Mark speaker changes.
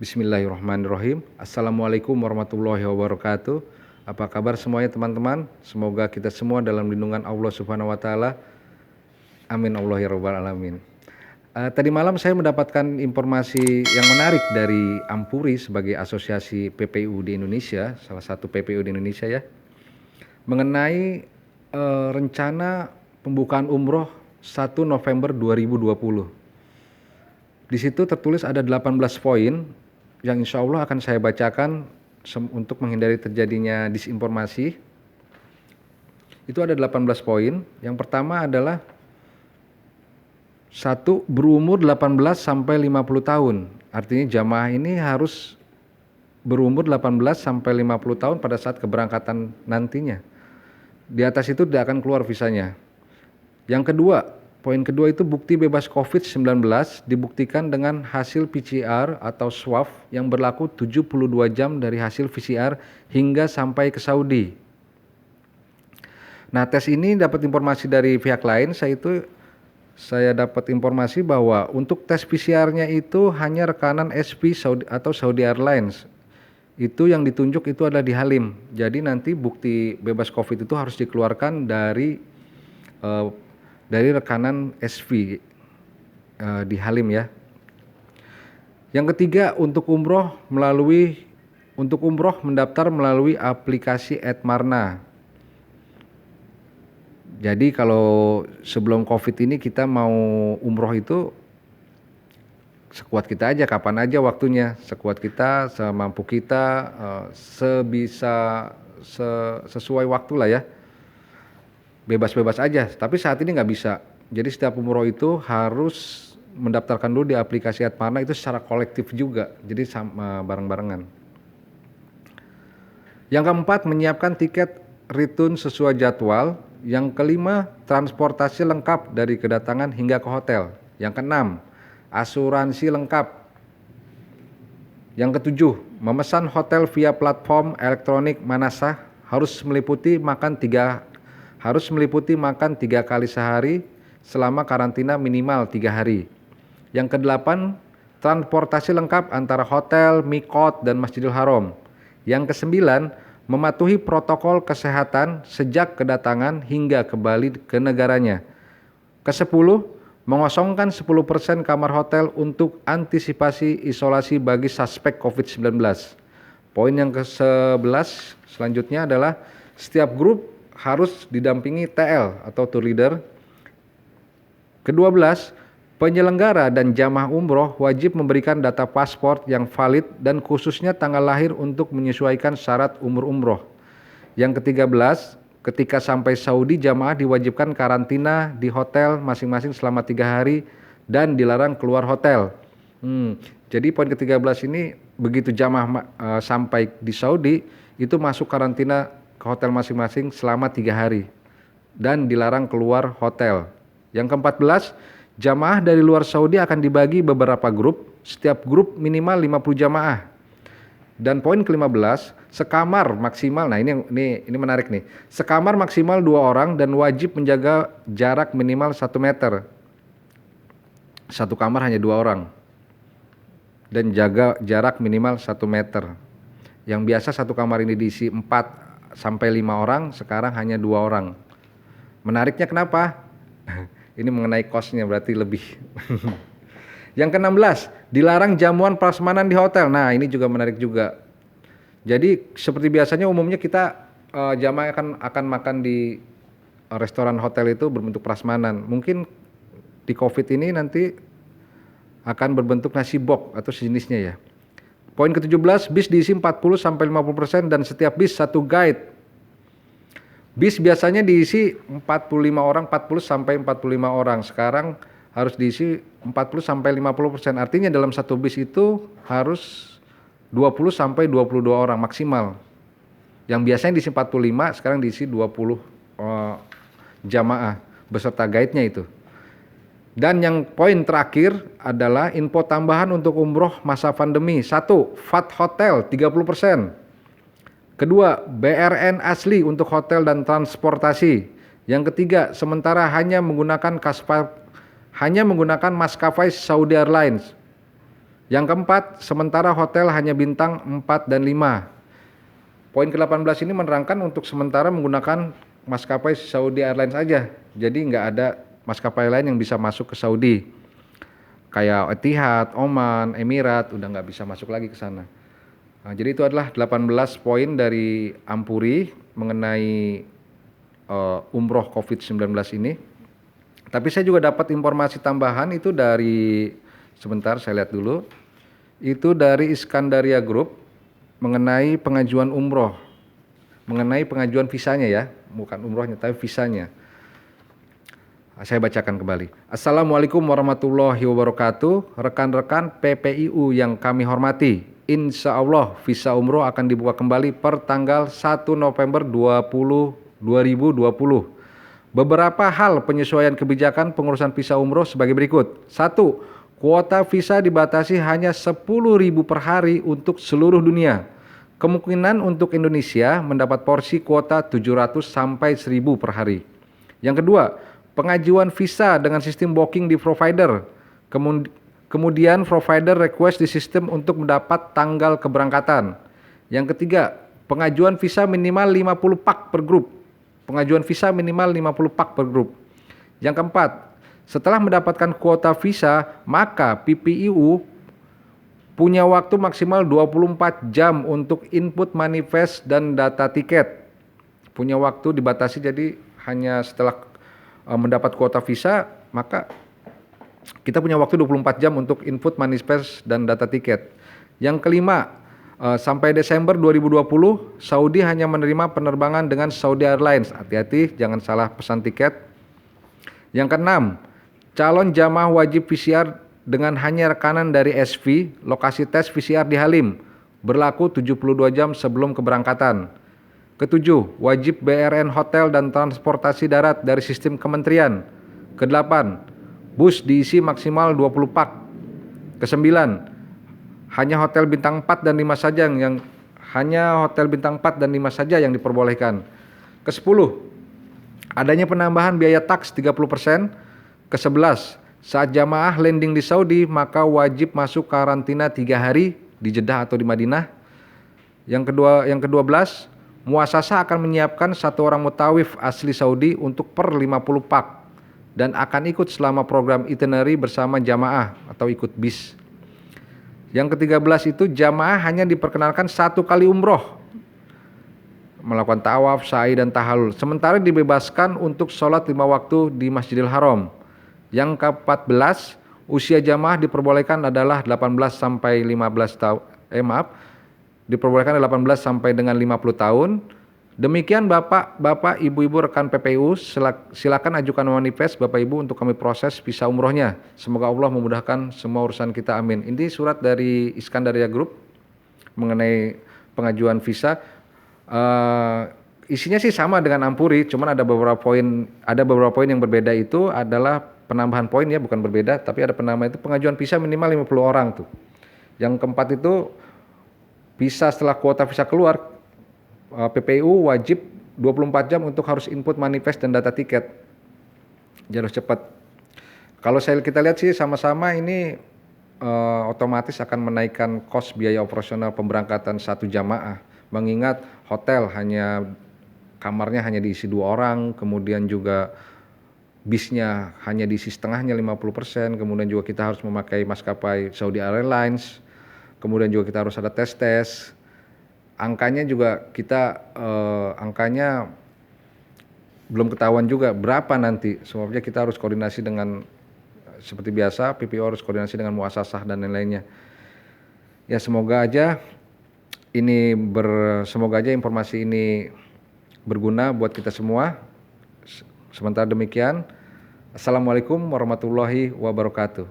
Speaker 1: Bismillahirrahmanirrahim. Assalamualaikum warahmatullahi wabarakatuh. Apa kabar semuanya teman-teman? Semoga kita semua dalam lindungan Allah Subhanahu wa taala. Amin Allah ya rabbal alamin. Tadi malam saya mendapatkan informasi yang menarik dari Ampuri sebagai asosiasi PPU di Indonesia, salah satu PPU di Indonesia ya, mengenai rencana pembukaan umroh 1 November 2020. Di situ tertulis ada 18 poin yang insya Allah akan saya bacakan untuk menghindari terjadinya disinformasi. Itu ada 18 poin. Yang pertama adalah 1. Berumur 18 sampai 50 tahun. Artinya jamaah ini harus berumur 18 sampai 50 tahun pada saat keberangkatan nantinya. Di atas itu tidak akan keluar visanya. Yang kedua, poin kedua itu bukti bebas COVID-19 dibuktikan dengan hasil PCR atau swab yang berlaku 72 jam dari hasil PCR hingga sampai ke Saudi. Nah, tes ini dapat informasi dari pihak lain, saya dapat informasi bahwa untuk tes PCR-nya itu hanya rekanan SP Saudi atau Saudi Airlines. Itu yang ditunjuk itu adalah di Halim. Jadi nanti bukti bebas COVID itu harus dikeluarkan dari rekanan SV di Halim ya. Yang ketiga, untuk umroh mendaftar melalui aplikasi Etmarna. Jadi kalau sebelum COVID ini kita mau umroh itu sekuat kita aja, kapan aja waktunya, sekuat kita, semampu kita, sesuai waktu lah ya. Bebas-bebas aja, tapi saat ini nggak bisa. Jadi setiap umroh itu harus mendaftarkan dulu di aplikasi Etmarna, itu secara kolektif juga, jadi sama bareng-barengan. Yang keempat, menyiapkan tiket return sesuai jadwal. Yang kelima, transportasi lengkap dari kedatangan hingga ke hotel. Yang keenam, asuransi lengkap. Yang ketujuh, memesan hotel via platform elektronik Manasah, harus meliputi makan 3 kali sehari selama karantina minimal 3 hari. Yang kedelapan, transportasi lengkap antara hotel, mikot, dan Masjidil Haram. Yang kesembilan, mematuhi protokol kesehatan sejak kedatangan hingga kembali ke negaranya. Kesepuluh, mengosongkan 10% kamar hotel untuk antisipasi isolasi bagi suspek COVID-19. Poin yang ke-11 selanjutnya adalah setiap grup harus didampingi TL atau tour leader. Ke-12, penyelenggara dan jamaah umroh wajib memberikan data paspor yang valid dan khususnya tanggal lahir untuk menyesuaikan syarat umroh. Yang ke-13, ketika sampai Saudi jamaah diwajibkan karantina di hotel masing-masing selama 3 hari dan dilarang keluar hotel. Jadi poin ke-13 ini begitu jamaah sampai di Saudi itu masuk karantina ke hotel masing-masing selama 3 hari dan dilarang keluar hotel. Yang ke-14, jamaah dari luar Saudi akan dibagi beberapa grup, setiap grup minimal 50 jamaah. Dan poin ke-15, sekamar maksimal, nah ini menarik nih, sekamar maksimal 2 orang dan wajib menjaga jarak minimal 1 meter. Satu kamar hanya 2 orang dan jaga jarak minimal 1 meter. Yang biasa satu kamar ini diisi 4 sampai 5 orang, sekarang hanya 2 orang. Menariknya kenapa? Ini mengenai kosnya berarti lebih. Yang ke-16, dilarang jamuan prasmanan di hotel. Nah, ini juga menarik juga. Jadi seperti biasanya umumnya kita jamaah akan makan di restoran hotel itu berbentuk prasmanan. Mungkin di Covid ini nanti akan berbentuk nasi box atau sejenisnya ya. Poin ke-17, bis diisi 40 sampai 50% dan setiap bis 1 guide. Bis biasanya diisi 40 sampai 45 orang. Sekarang harus diisi 40 sampai 50%. Artinya dalam satu bis itu harus 20 sampai 22 orang maksimal. Yang biasanya diisi 45, sekarang diisi 20 jamaah beserta guide-nya itu. Dan yang poin terakhir adalah info tambahan untuk umroh masa pandemi. 1. VAT hotel 30%. Kedua, BRN asli untuk hotel dan transportasi. Yang ketiga, sementara hanya menggunakan maskapai Saudi Airlines. Yang keempat, sementara hotel hanya bintang 4 dan 5. Poin ke-18 ini menerangkan untuk sementara menggunakan maskapai Saudi Airlines saja. Jadi nggak ada maskapai lain yang bisa masuk ke Saudi. Kayak Etihad, Oman, Emirat, udah nggak bisa masuk lagi ke sana. Nah, jadi itu adalah 18 poin dari Ampuri mengenai umroh COVID-19 ini. Tapi saya juga dapat informasi tambahan itu dari, sebentar saya lihat dulu, itu dari Iskandaria Group mengenai pengajuan umroh, mengenai pengajuan visanya ya, bukan umrohnya tapi visanya. Saya bacakan kembali. Assalamualaikum warahmatullahi wabarakatuh. Rekan-rekan PPIU yang kami hormati, insya Allah visa umroh akan dibuka kembali per tanggal 1 November 2020. Beberapa hal penyesuaian kebijakan pengurusan visa umroh sebagai berikut. 1. Kuota visa dibatasi hanya 10.000 per hari untuk seluruh dunia. Kemungkinan untuk Indonesia mendapat porsi kuota 700 sampai 1.000 per hari. Yang kedua, pengajuan visa dengan sistem booking di provider. Kemudian provider request di sistem untuk mendapat tanggal keberangkatan. Yang ketiga, pengajuan visa minimal 50 pak per grup. Pengajuan visa minimal 50 pak per grup. Yang keempat, setelah mendapatkan kuota visa, maka PPIU punya waktu maksimal 24 jam untuk input manifest dan data tiket. Punya waktu dibatasi, jadi hanya setelah mendapat kuota visa, maka kita punya waktu 24 jam untuk input manifest dan data tiket. Yang kelima, sampai Desember 2020, Saudi hanya menerima penerbangan dengan Saudi Airlines. Hati-hati, jangan salah pesan tiket. Yang keenam, calon jamaah wajib PCR dengan hanya rekanan dari SV, lokasi tes PCR di Halim, berlaku 72 jam sebelum keberangkatan. Ketujuh, wajib BRN hotel dan transportasi darat dari sistem kementerian. Kedelapan, bus diisi maksimal 20 pak. Kesembilan, hanya hotel bintang 4 dan 5 saja yang diperbolehkan. Ke-10, adanya penambahan biaya taks 30%. Ke-11, saat jamaah landing di Saudi maka wajib masuk karantina 3 hari di Jeddah atau di Madinah. Yang ke-12, muasasah akan menyiapkan 1 orang mutawif asli Saudi untuk per 50 pak dan akan ikut selama program itinerary bersama jamaah atau ikut bis. Yang ke-13 itu jamaah hanya diperkenalkan 1 kali umroh, melakukan tawaf, sa'i dan tahallul. Sementara dibebaskan untuk sholat 5 waktu di Masjidil Haram. Yang ke-14, usia jamaah diperbolehkan adalah 18 sampai 15 tahun. Diperbolehkan 18 sampai dengan 50 tahun. Demikian Bapak, Ibu-ibu rekan PPIU, silakan ajukan manifest Bapak Ibu untuk kami proses visa umrohnya. Semoga Allah memudahkan semua urusan kita, amin. Ini surat dari Iskandaria Group mengenai pengajuan visa. Isinya sih sama dengan Ampuri, cuman ada beberapa poin yang berbeda. Itu adalah penambahan poin ya, bukan berbeda, tapi ada penambahan itu pengajuan visa minimal 50 orang tuh. Yang keempat itu visa setelah kuota visa keluar, PPIU wajib 24 jam untuk harus input manifest dan data tiket. Jadi harus cepat. Kalau kita lihat sih sama-sama ini otomatis akan menaikkan kos biaya operasional pemberangkatan 1 jamaah. Mengingat hotel kamarnya hanya diisi 2 orang, kemudian juga bisnya hanya diisi setengahnya 50%, kemudian juga kita harus memakai maskapai Saudi Airlines, kemudian juga kita harus ada tes. Angkanya juga angkanya belum ketahuan juga berapa nanti. Sebabnya kita harus koordinasi dengan, seperti biasa, PPIU harus koordinasi dengan muasasah dan lain-lainnya. Ya semoga aja informasi ini berguna buat kita semua. Sementara demikian, Assalamualaikum warahmatullahi wabarakatuh.